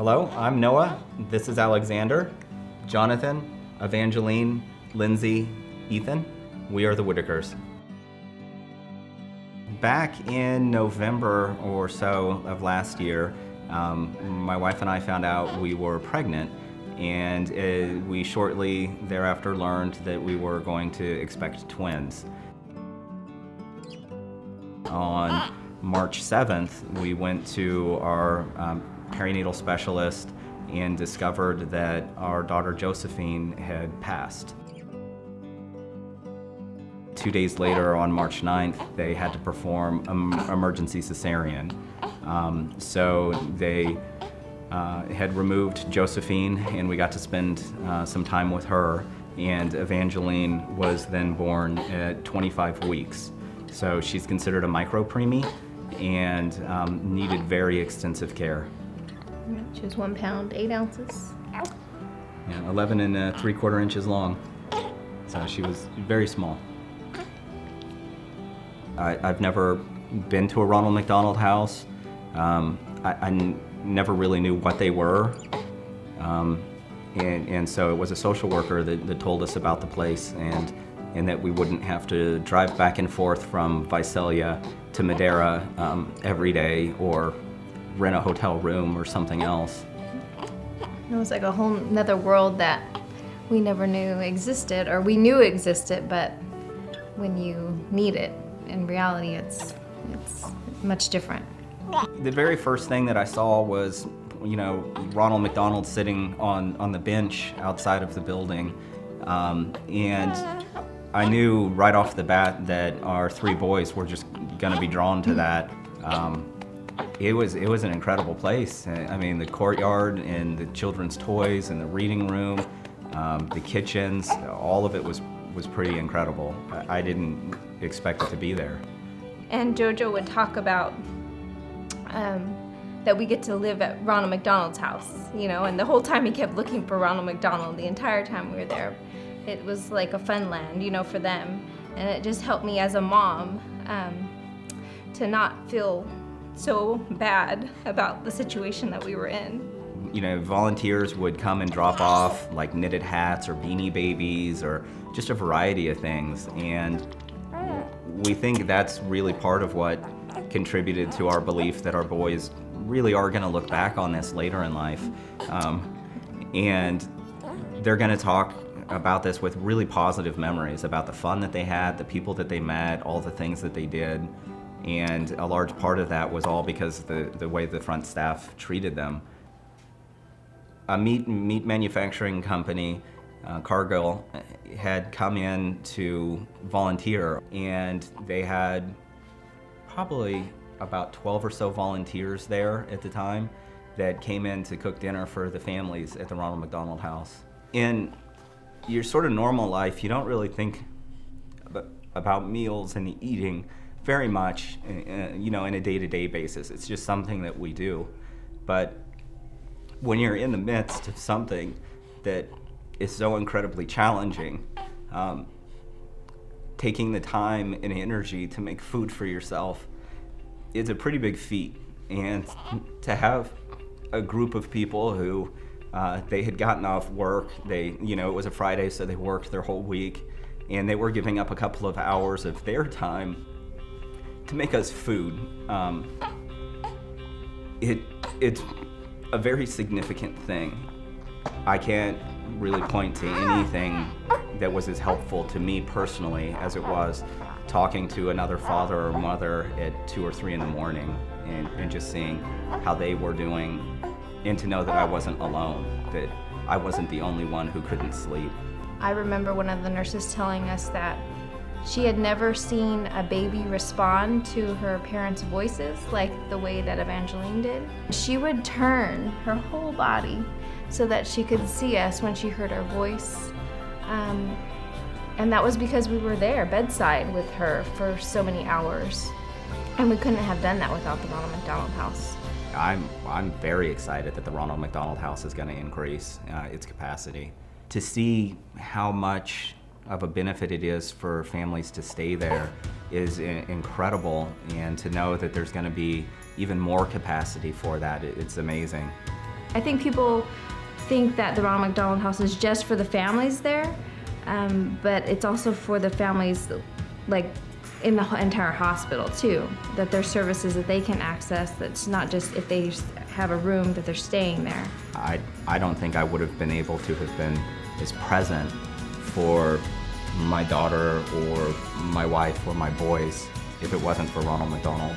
Hello, I'm Noah. This is Alexander, Jonathan, Evangeline, Lindsay, Ethan. We are the Whitakers. Back in November or so of last year, my wife and I found out we were pregnant, and we shortly thereafter learned that we were going to expect twins. On March 7th, we went to our perinatal specialist and discovered that our daughter Josephine had passed. 2 days later, on March 9th, they had to perform an emergency cesarean. So they had removed Josephine, and we got to spend some time with her, and Evangeline was then born at 25 weeks. So she's considered a micro-preemie and needed very extensive care. She was 1 pound, 8 ounces. Yeah, 11 and 3/4 inches long. So she was very small. I've never been to a Ronald McDonald House. I never really knew what they were. And so it was a social worker that told us about the place and that we wouldn't have to drive back and forth from Visalia to Madera every day or rent a hotel room or something else. It was like a whole nother world that we never knew existed, or we knew existed, but when you need it, in reality, it's much different. The very first thing that I saw was, Ronald McDonald sitting on the bench outside of the building, and I knew right off the bat that our 3 boys were just going to be drawn to that. It was an incredible place. I mean, the courtyard and the children's toys and the reading room, the kitchens, all of it was pretty incredible. I didn't expect it to be there. And JoJo would talk about that we get to live at Ronald McDonald's house, and the whole time he kept looking for Ronald McDonald the entire time we were there. It was like a fun land, for them. And it just helped me as a mom to not feel so bad about the situation that we were in. Volunteers would come and drop off like knitted hats or beanie babies or just a variety of things. And we think that's really part of what contributed to our belief that our boys really are going to look back on this later in life. And they're going to talk about this with really positive memories about the fun that they had, the people that they met, all the things that they did. And a large part of that was all because of the way the front staff treated them. A meat manufacturing company, Cargill, had come in to volunteer, and they had probably about 12 or so volunteers there at the time that came in to cook dinner for the families at the Ronald McDonald House. In your sort of normal life, you don't really think about meals and eating very much, in a day-to-day basis. It's just something that we do. But when you're in the midst of something that is so incredibly challenging, taking the time and energy to make food for yourself is a pretty big feat. And to have a group of people who they had gotten off work, it was a Friday, so they worked their whole week, and they were giving up a couple of hours of their time to make us food. It's a very significant thing. I can't really point to anything that was as helpful to me personally as it was talking to another father or mother at 2 or 3 in the morning and just seeing how they were doing, and to know that I wasn't alone, that I wasn't the only one who couldn't sleep. I remember one of the nurses telling us that she had never seen a baby respond to her parents' voices like the way that Evangeline did. She would turn her whole body so that she could see us when she heard our voice. And that was because we were there bedside with her for so many hours. And we couldn't have done that without the Ronald McDonald House. I'm very excited that the Ronald McDonald House is going to increase its capacity. To see how much of a benefit it is for families to stay there is incredible, and to know that there's going to be even more capacity for that, it's amazing. I think people think that the Ronald McDonald House is just for the families there, but it's also for the families like in the entire hospital too, that there's services that they can access. That's not just if they have a room that they're staying there. I don't think I would have been able to have been as present for my daughter or my wife or my boys if it wasn't for Ronald McDonald.